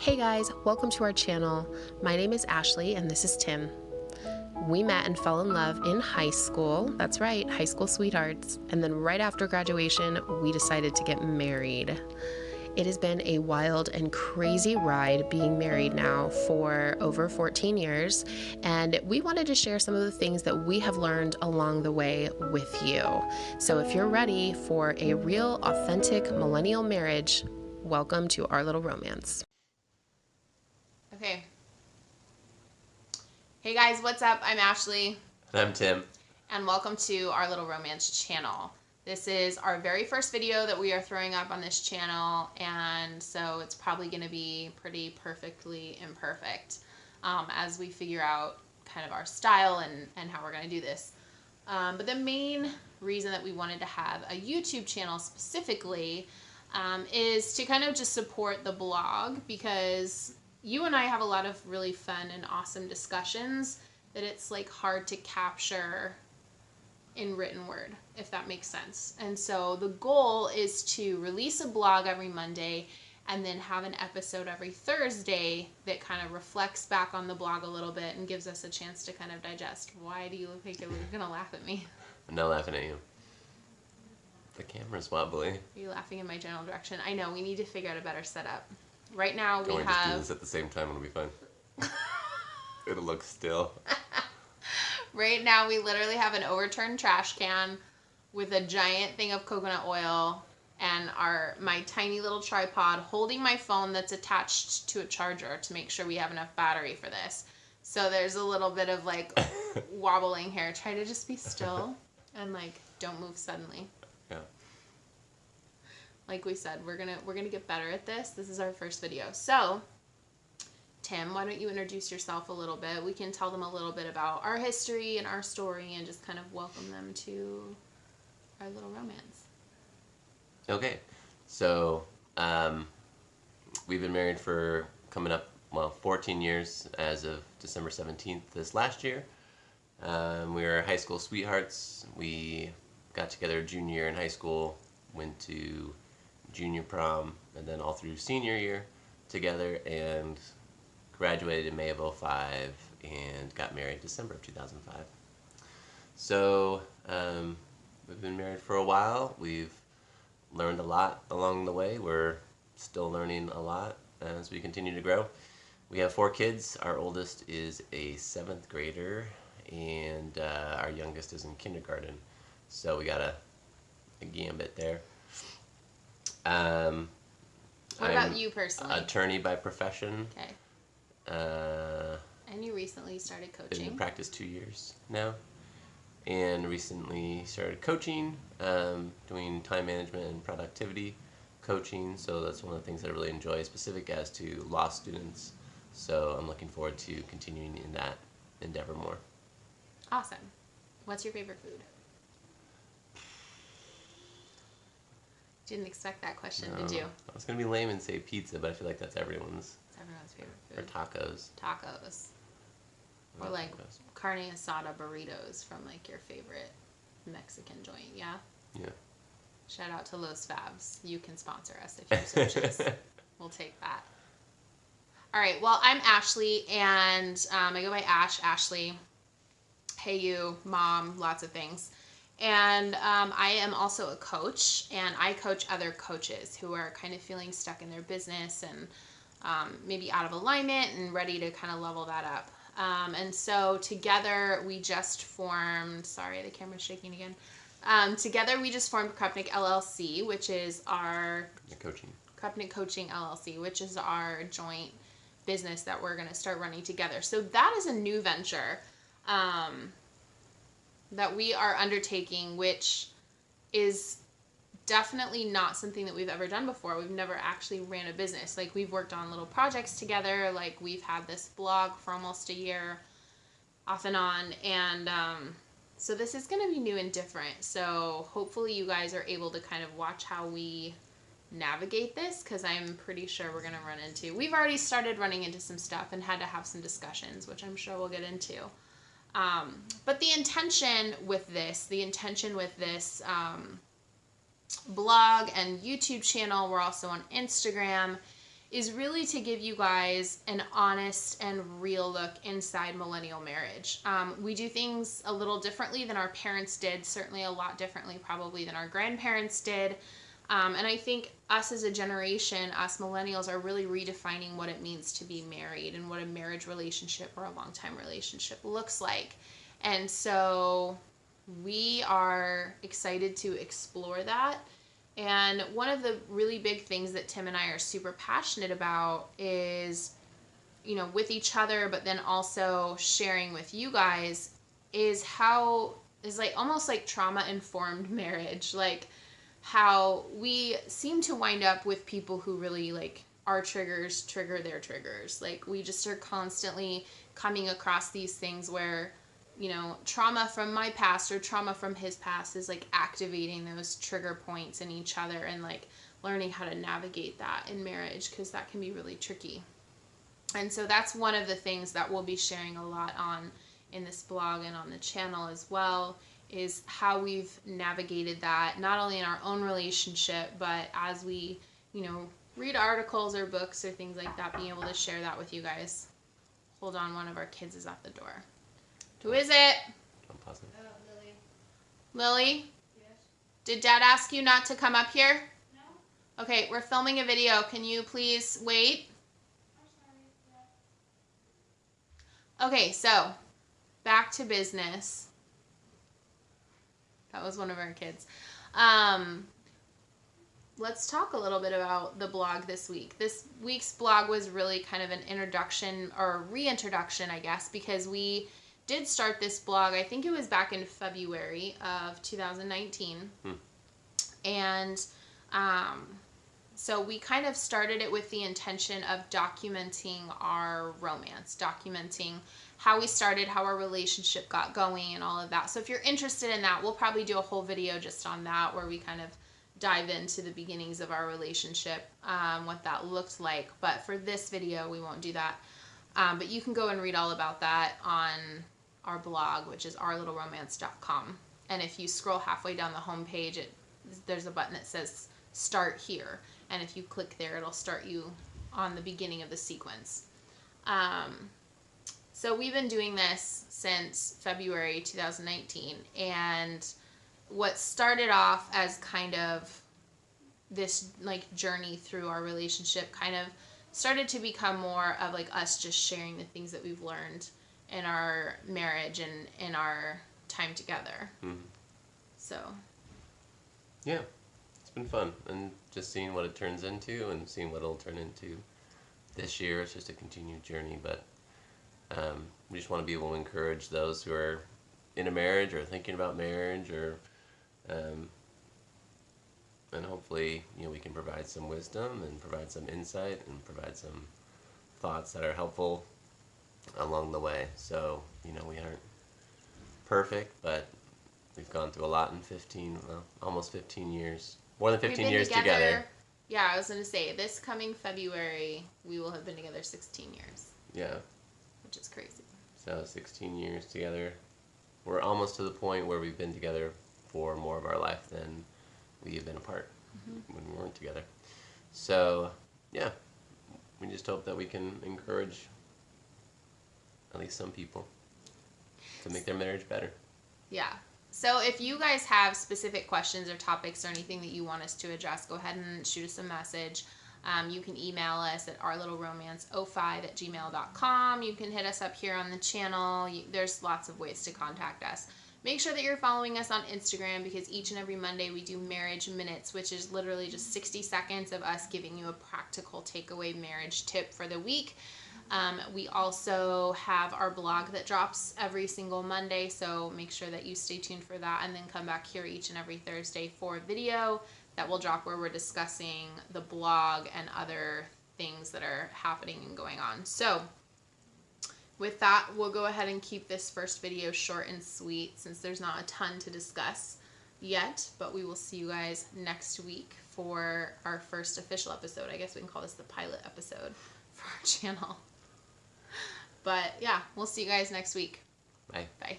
Hey guys, welcome to our channel. My name is Ashley and this is Tim. We met and fell in love in high school. That's right, high school sweethearts. And then right after graduation, we decided to get married. It has been a wild and crazy ride being married now for over 14 years, and we wanted to share some of the things that we have learned along the way with you. So if you're ready for a real, authentic millennial marriage, welcome to Our Little Romance. Okay. Hey guys, what's up? I'm Ashley. And I'm Tim. And welcome to Our Little Romance channel. This is our very first video that we are throwing up on this channel, and so it's probably going to be pretty perfectly imperfect as we figure out kind of our style and how we're going to do this. But the main reason that we wanted to have a YouTube channel specifically is to kind of just support the blog, because you and I have a lot of really fun and awesome discussions that it's like hard to capture in written word, if that makes sense. And so the goal is to release a blog every Monday and then have an episode every Thursday that kind of reflects back on the blog a little bit and gives us a chance to kind of digest. Why do you look like you're going to laugh at me? I'm not laughing at you. The camera's wobbly. Are you laughing in my general direction? I know, we need to figure out a better setup. Right now Don't we just do have... this at the same time, it'll be fine. It'll look still. Right now we literally have an overturned trash can with a giant thing of coconut oil and my tiny little tripod holding my phone that's attached to a charger to make sure we have enough battery for this. So there's a little bit of like wobbling here. Try to just be still and like don't move suddenly. Yeah. Like we said, we're gonna get better at this. This is our first video. So Tim, why don't you introduce yourself a little bit? We can tell them a little bit about our history and our story and just kind of welcome them to Our Little Romance. Okay. So, we've been married for coming up, 14 years as of December 17th this last year. We were high school sweethearts. We got together junior year in high school, went to junior prom, and then all through senior year together, and graduated in May of 2005 and got married December of 2005. So we've been married for a while. We've learned a lot along the way. We're still learning a lot as we continue to grow. We have 4 kids. Our oldest is a 7th grader, and our youngest is in kindergarten. So we got a gambit there. What about you personally? Attorney by profession. Okay. And you recently started coaching. Been in practice 2 years now, and recently started coaching, doing time management and productivity coaching. So that's one of the things that I really enjoy, specific as to law students. So I'm looking forward to continuing in that endeavor more. Awesome. What's your favorite food? Didn't expect that question, did you? I was gonna be lame and say pizza, but I feel like that's everyone's. It's everyone's favorite food. Or tacos. Tacos. Or like carne asada burritos from like your favorite Mexican joint, yeah? Yeah. Shout out to Los Fabs. You can sponsor us if you so choose. We'll take that. All right, well, I'm Ashley, and I go by Ashley. Hey you, mom, lots of things. And I am also a coach, and I coach other coaches who are kind of feeling stuck in their business and maybe out of alignment and ready to kind of level that up. And so together we just formed, sorry, the camera's shaking again. Together we just formed Krupnik LLC, which is our Krupnik Coaching LLC, which is our joint business that we're going to start running together. So that is a new venture that we are undertaking, which is definitely not something that we've ever done before. We've never actually ran a business. Like, we've worked on little projects together. Like, we've had this blog for almost a year off and on. And so this is going to be new and different. So hopefully you guys are able to kind of watch how we navigate this, because I'm pretty sure we're going to run into... We've already started running into some stuff and had to have some discussions, which I'm sure we'll get into. But the intention with this blog and YouTube channel, we're also on Instagram, is really to give you guys an honest and real look inside millennial marriage. We do things a little differently than our parents did, certainly a lot differently probably than our grandparents did. And I think us as a generation, us millennials, are really redefining what it means to be married and what a marriage relationship or a long-time relationship looks like. And so we are excited to explore that. And one of the really big things that Tim and I are super passionate about is, you know, with each other, but then also sharing with you guys, is how is like almost like trauma-informed marriage. Like how we seem to wind up with people who really like our triggers trigger their triggers. Like we just are constantly coming across these things where, you know, trauma from my past or trauma from his past is like activating those trigger points in each other, and like learning how to navigate that in marriage, because that can be really tricky. And so that's one of the things that we'll be sharing a lot on in this blog and on the channel as well, is how we've navigated that, not only in our own relationship, but as we, you know, read articles or books or things like that, being able to share that with you guys. Hold on, one of our kids is at the door. Who is it? I'm positive. Lily. Lily? Yes. Did Dad ask you not to come up here? No. Okay, we're filming a video. Can you please wait? I'm sorry. Yeah. Okay, so back to business. That was one of our kids. Let's talk a little bit about the blog this week. This week's blog was really kind of an introduction or reintroduction, I guess, because we did start this blog, I think it was back in February of 2019. And so we kind of started it with the intention of documenting our romance, documenting how we started, how our relationship got going, and all of that. So if you're interested in that, we'll probably do a whole video just on that, where we kind of dive into the beginnings of our relationship, what that looked like. But for this video, we won't do that. But you can go and read all about that on our blog, which is ourlittleromance.com. And if you scroll halfway down the home page, there's a button that says Start Here. And if you click there, it'll start you on the beginning of the sequence. So we've been doing this since February 2019. And what started off as kind of this like journey through our relationship kind of started to become more of like us just sharing the things that we've learned in our marriage and in our time together. So Yeah, it's been fun, and just seeing what it turns into and seeing what it'll turn into this year. It's just a continued journey, but we just want to be able to encourage those who are in a marriage or thinking about marriage, or and hopefully, you know, we can provide some wisdom and provide some insight and provide some thoughts that are helpful along the way. So, you know, we aren't perfect, but we've gone through a lot in almost 15 years. More than 15 years together. Yeah, I was going to say, this coming February, we will have been together 16 years. Yeah. Which is crazy. So 16 years together. We're almost to the point where we've been together for more of our life than we have been apart when we weren't together. So, yeah, we just hope that we can encourage at least some people to make their marriage better. Yeah. So if you guys have specific questions or topics or anything that you want us to address, go ahead and shoot us a message. You can email us at ourlittleromance05@gmail.com. You can hit us up here on the channel. There's lots of ways to contact us. Make sure that you're following us on Instagram, because each and every Monday we do Marriage Minutes, which is literally just 60 seconds of us giving you a practical takeaway marriage tip for the week. We also have our blog that drops every single Monday, so make sure that you stay tuned for that, and then come back here each and every Thursday for a video that will drop where we're discussing the blog and other things that are happening and going on. So with that, we'll go ahead and keep this first video short and sweet, since there's not a ton to discuss yet, but we will see you guys next week for our first official episode. I guess we can call this the pilot episode for our channel. But yeah, we'll see you guys next week. Bye. Bye.